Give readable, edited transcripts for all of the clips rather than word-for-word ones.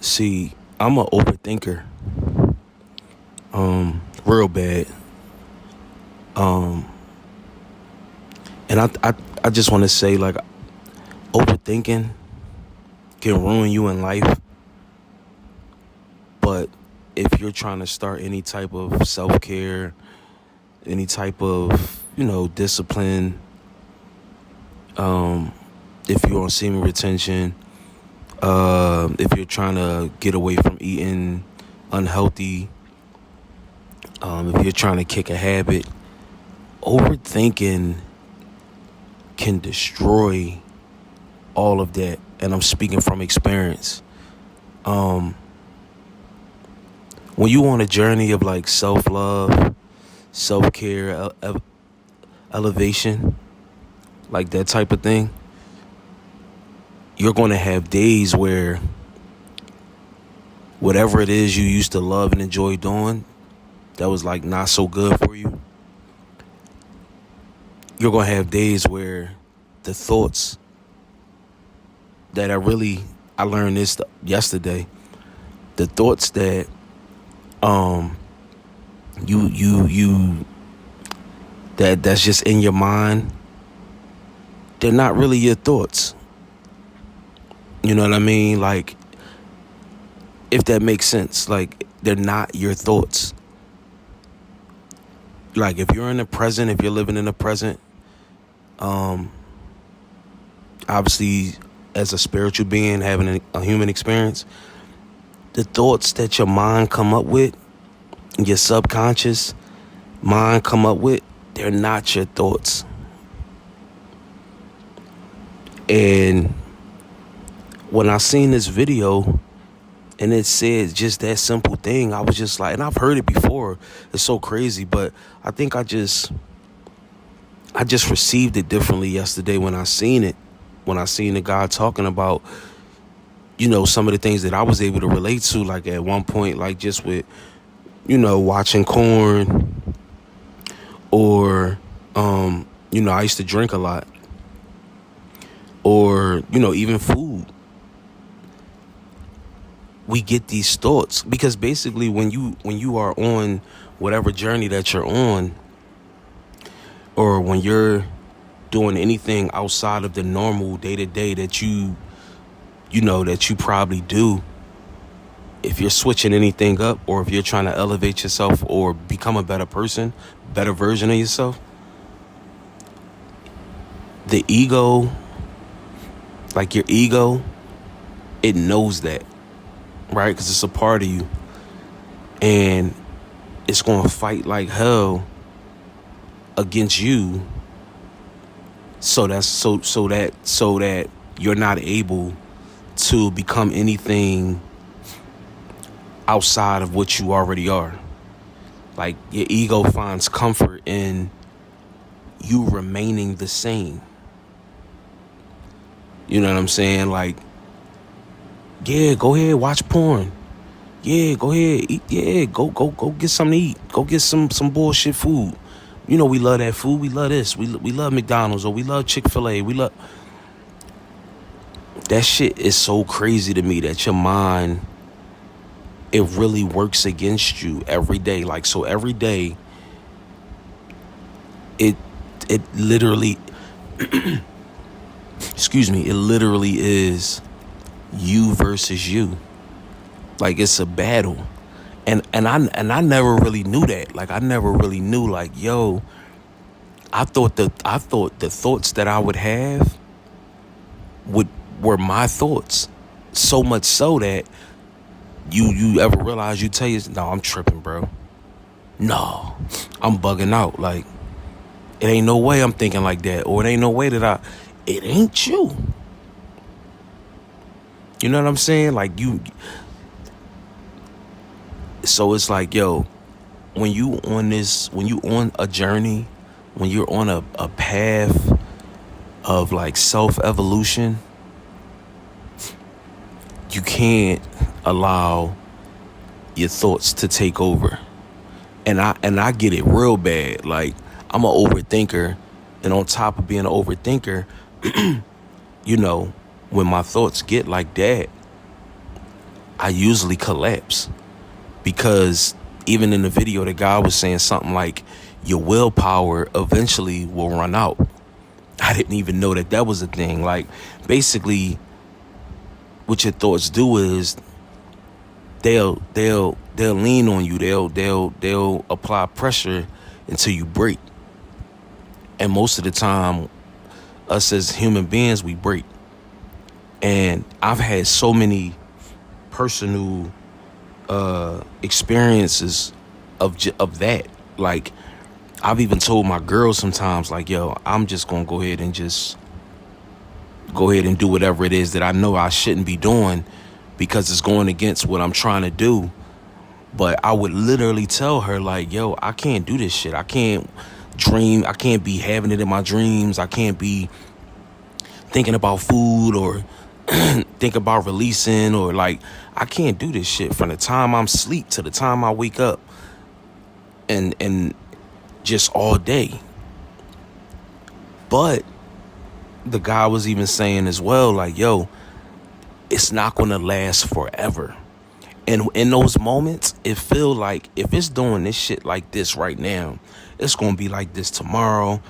See, I'm an overthinker, real bad. Um, and I just want to say, like, overthinking can ruin you in life. But if you're trying to start any type of self care, any type of, discipline, if you're on semen retention, if you're trying to get away from eating unhealthy, if you're trying to kick a habit, overthinking can destroy all of that. And I'm speaking from experience. When you on a journey of like self-love, self-care, elevation, like that type of thing, you're going to have days where whatever it is you used to love and enjoy doing that was like not so good for you, you're going to have days where the thoughts that I learned this yesterday, the thoughts that you that's just in your mind, they're not really your thoughts. You know what I mean? Like, if that makes sense, like, they're not your thoughts. Like, if you're in the present, if you're living in the present, obviously, as a spiritual being having a human experience, the thoughts that your mind come up with, your subconscious mind come up with, they're not your thoughts. And when I seen this video and it said just that simple thing, I was just like, and I've heard it before, it's so crazy, but I think I just received it differently yesterday when I seen it. When I seen the guy talking about, some of the things that I was able to relate to, like at one point, like just with, watching Korn, or, I used to drink a lot, or, even food. We get these thoughts because basically when you are on whatever journey that you're on, or when you're doing anything outside of the normal day-to-day that you probably do, if you're switching anything up, or if you're trying to elevate yourself or become a better person, better version of yourself, the ego, like your ego, it knows that, right? Because it's a part of you, and it's going to fight like hell against you, so that you're not able to become anything outside of what you already are. Like, your ego finds comfort in you remaining the same. You know what I'm saying? Like, yeah, go ahead, watch porn. Yeah, go ahead, eat. Yeah, go get something to eat. Go get some bullshit food. We love that food. We love this. We love McDonald's, or we love Chick-fil-A. We love that shit. Is so crazy to me that your mind, it really works against you every day. Like, so every day, it literally, excuse me, it literally is you versus you. Like, it's a battle. And I never really knew that. Like, I never really knew, like, yo, I thought the thoughts that I would have were my thoughts. So much so that you ever realize, you tell yourself, no, I'm tripping, bro. No, I'm bugging out. Like, it ain't no way I'm thinking like that, or it ain't no way that it ain't you. You know what I'm saying? Like, so it's like, yo, when you on a journey, when you're on a path of like self-evolution, you can't allow your thoughts to take over. And I get it real bad. Like, I'm an overthinker, and on top of being an overthinker, when my thoughts get like that, I usually collapse. Because even in the video, the guy was saying something like, your willpower eventually will run out. I didn't even know that that was a thing. Like, basically, what your thoughts do is they'll lean on you. They'll apply pressure until you break. And most of the time, us as human beings, we break. And I've had so many personal experiences of that. Like, I've even told my girls sometimes, like, yo, I'm just gonna go ahead and do whatever it is that I know I shouldn't be doing because it's going against what I'm trying to do. But I would literally tell her, like, yo, I can't do this shit. I can't dream. I can't be having it in my dreams. I can't be thinking about food or think about releasing, or like, I can't do this shit from the time I'm asleep to the time I wake up, and just all day. But the guy was even saying as well, like, yo, it's not gonna last forever. And in those moments, it feel like if it's doing this shit like this right now, it's gonna be like this tomorrow.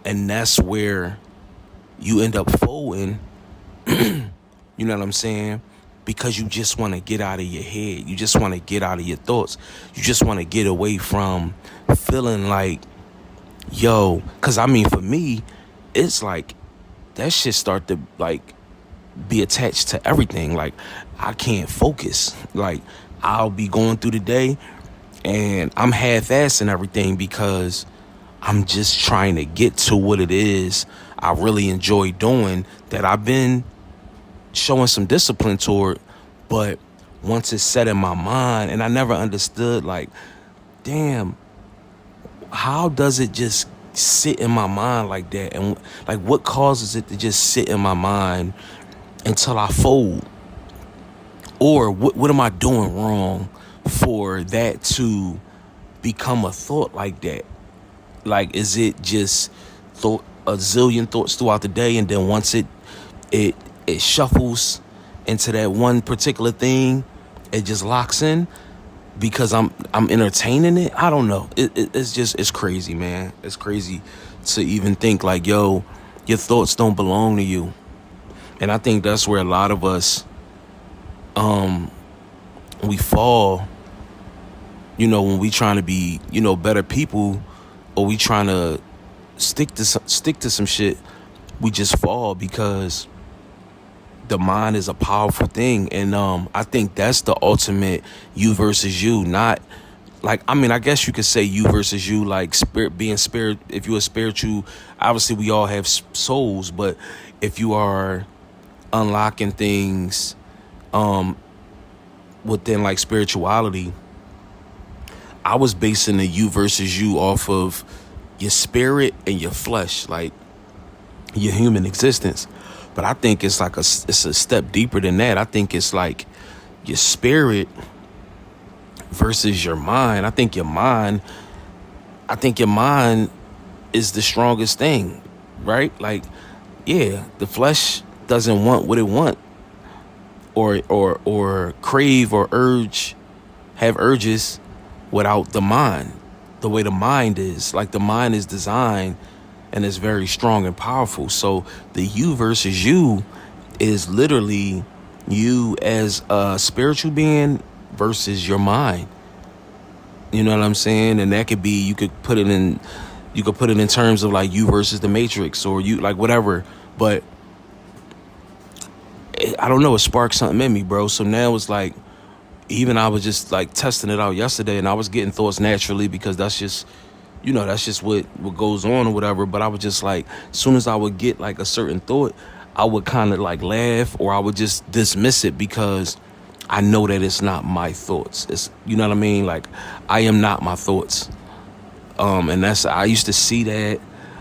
And that's where you end up folding. You know what I'm saying? Because you just want to get out of your head. You just want to get out of your thoughts. You just want to get away from feeling like, yo, because I mean, for me, it's like that shit start to like be attached to everything. Like, I can't focus. Like, I'll be going through the day and I'm half-assing everything because I'm just trying to get to what it is I really enjoy doing, that I've been showing some discipline toward. But once it's set in my mind, and I never understood, like, damn, how does it just sit in my mind like that? And like, what causes it to just sit in my mind until I fold? Or what am I doing wrong for that to become a thought like that? Like, is it just a zillion thoughts throughout the day, and then once it shuffles into that one particular thing, it just locks in because I'm entertaining it? I don't know. It's crazy, man. It's crazy to even think like, yo, your thoughts don't belong to you. And I think that's where a lot of us we fall, when we trying to be, better people, or we trying to stick to some shit. We just fall because the mind is a powerful thing. And I think that's the ultimate you versus you. Not like, I mean, I guess you could say you versus you, like being spirit. If you're a spiritual, obviously we all have souls, but if you are unlocking things within like spirituality, I was basing the you versus you off of your spirit and your flesh, like your human existence. But I think it's like it's a step deeper than that. I think it's like your spirit versus your mind. I think your mind is the strongest thing, right? Like, yeah, the flesh doesn't want what it want, or crave or have urges without the mind. The way the mind is, like, the mind is designed and it's very strong and powerful. So the you versus you is literally you as a spiritual being versus your mind. You know what I'm saying? And that could be, you could put it in terms of like you versus the Matrix, or you, like, whatever. But I don't know, it sparked something in me, bro. So now it's like, even I was just like testing it out yesterday, and I was getting thoughts naturally because that's just what goes on or whatever. But I was just like, as soon as I would get like a certain thought, I would kind of like laugh, or I would just dismiss it because I know that it's not my thoughts. It's, you know what I mean? Like, I am not my thoughts. And I used to see that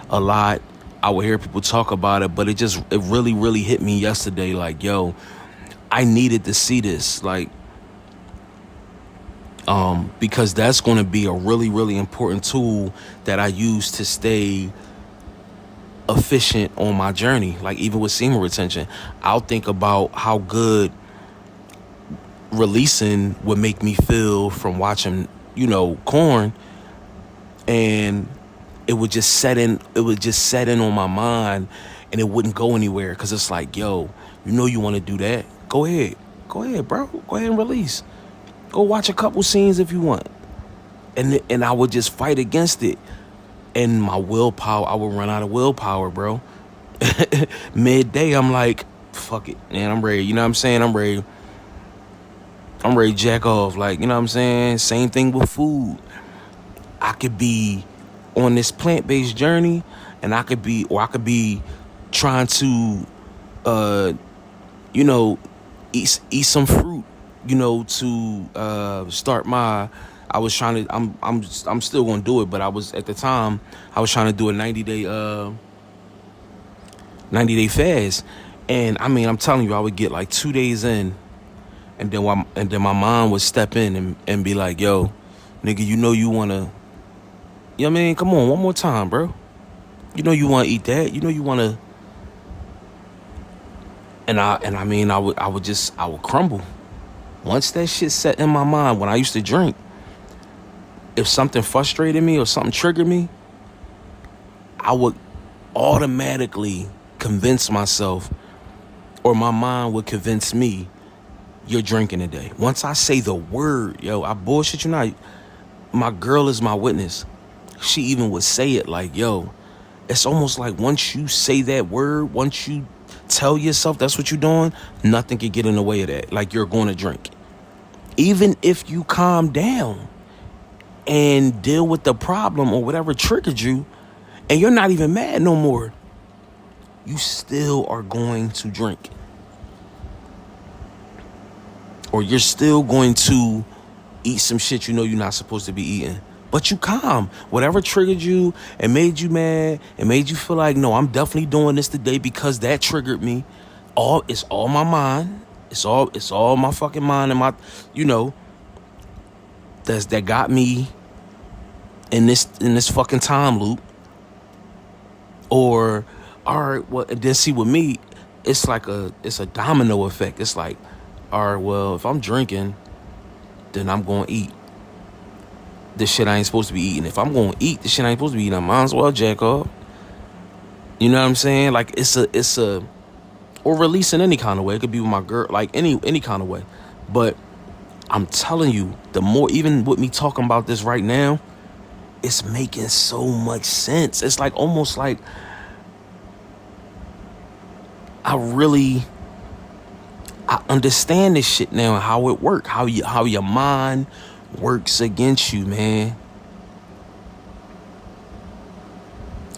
a lot. I would hear people talk about it, but it really, really hit me yesterday. Like, yo, I needed to see this. Like, because that's going to be a really, really important tool that I use to stay efficient on my journey. Like even with semen retention, I'll think about how good releasing would make me feel from watching, corn, and it would just set in on my mind, and it wouldn't go anywhere because it's like, yo, you want to do that, go ahead, bro, go ahead and release, go watch a couple scenes if you want. And I would just fight against it, and my willpower, I would run out of willpower, bro. Midday, I'm like, fuck it, man, I'm ready. You know what I'm saying? I'm ready to jack off. Like, you know what I'm saying? Same thing with food. I could be on this plant-based journey, and I could be trying to, eat some fruit, to start my. I was trying to. I'm still gonna do it, but I was at the time. I was trying to do a 90-day fast, and I mean, I'm telling you, I would get like 2 days in, and then my mom would step in and be like, "Yo, nigga, you wanna." You know what I mean? Come on, one more time, bro. You want to eat that. You want to. And I mean, I would crumble. Once that shit set in my mind when I used to drink, if something frustrated me or something triggered me, I would automatically convince myself, or my mind would convince me, you're drinking today. Once I say the word, yo, I bullshit you not. My girl is my witness. She even would say it like, yo, it's almost like once you say that word, once you tell yourself that's what you're doing, nothing can get in the way of that. Like, you're going to drink. Even if you calm down and deal with the problem or whatever triggered you, and you're not even mad no more, you still are going to drink. Or you're still going to eat some shit you're not supposed to be eating. But you calm. Whatever triggered you and made you mad and made you feel like, no, I'm definitely doing this today because that triggered me. It's all my mind. It's all my fucking mind and my, that got me in this fucking time loop. Or, all right, well, and then see with me, it's a domino effect. It's like, all right, well, if I'm drinking, then I'm going to eat this shit I ain't supposed to be eating. If I'm going to eat this shit I ain't supposed to be eating, I might as well jack off. You know what I'm saying? Like, or release in any kind of way. It could be with my girl, like any kind of way. But I'm telling you, the more, even with me talking about this right now, it's making so much sense. It's like almost like I understand this shit now and how it works, how your mind works against you, man.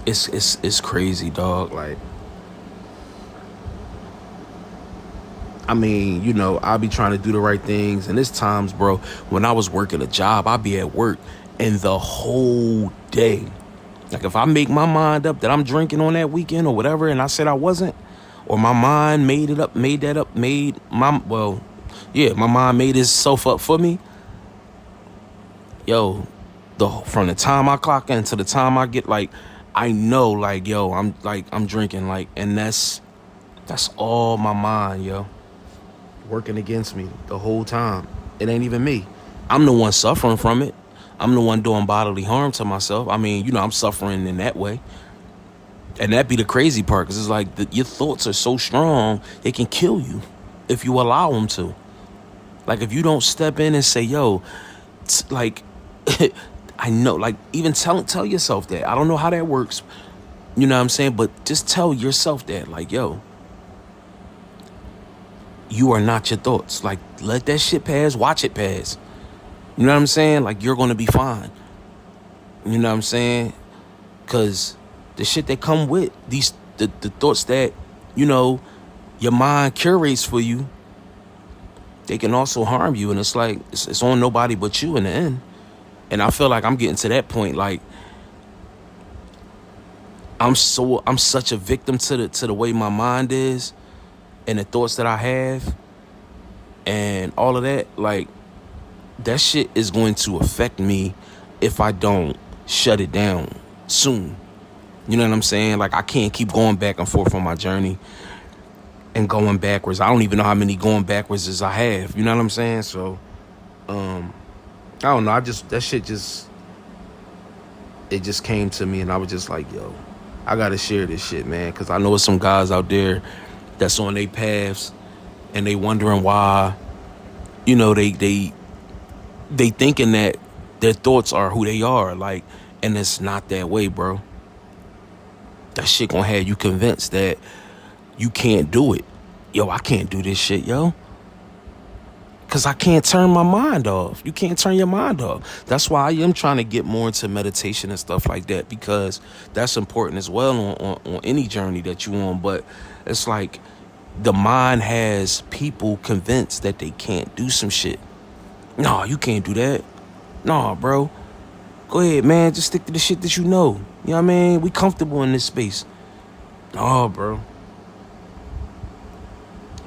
It's crazy, dog. Like, I mean, I'll be trying to do the right things, and there's times, bro, when I was working a job, I'll be at work, and the whole day, like, if I make my mind up that I'm drinking on that weekend or whatever, and I said I wasn't, or my mind made my mind made itself up for me, yo, from the time I clock in to the time I get, like, I know, like, yo, I'm drinking, like, and that's all my mind, yo, working against me the whole time. It ain't even me. I'm the one suffering from it. I'm the one doing bodily harm to myself. I mean, I'm suffering in that way. And that be the crazy part, because it's like your thoughts are so strong, they can kill you if you allow them to. Like, if you don't step in and say, yo, like, I know, like, even tell yourself that. I don't know how that works, you know what I'm saying? But just tell yourself that, like, yo, you are not your thoughts. Like, let that shit pass, watch it pass. You know what I'm saying? Like, you're going to be fine. You know what I'm saying? Because the shit that come with the thoughts that, your mind curates for you, they can also harm you. And it's like, it's on nobody but you in the end. And I feel like I'm getting to that point. Like, I'm such a victim to the way my mind is and the thoughts that I have and all of that. Like, that shit is going to affect me if I don't shut it down soon. You know what I'm saying? Like, I can't keep going back and forth on my journey and going backwards. I don't even know how many going backwards as I have. You know what I'm saying? So, I don't know. That shit it just came to me, and I was just like, yo, I gotta share this shit, man, because I know there's some guys out there that's on their paths, and they wondering why, you know, they thinking that their thoughts are who they are, like, and it's not that way, bro. That shit gonna have you convinced that you can't do it. Yo, I can't do this shit, yo. Because I can't turn my mind off. You can't turn your mind off. That's why I am trying to get more into meditation and stuff like that, because that's important as well on any journey that you on. But it's like the mind has people convinced that they can't do some shit. No, you can't do that. No, bro. Go ahead, man. Just stick to the shit that you know. You know what I mean? We comfortable in this space. No, bro.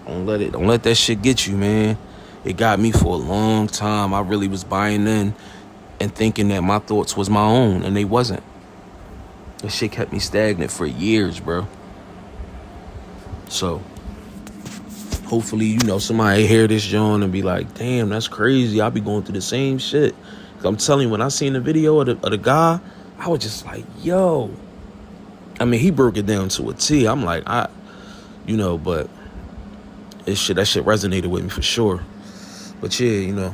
Don't let that shit get you, man. It got me for a long time. I really was buying in and thinking that my thoughts was my own, and they wasn't. That shit kept me stagnant for years, bro. So, hopefully, you know, somebody hear this, John, and be like, damn, that's crazy. I be going through the same shit. I'm telling you, when I seen the video of the guy, I was just like, yo. I mean, he broke it down to a T. I'm like, but that shit resonated with me for sure. But yeah, you know,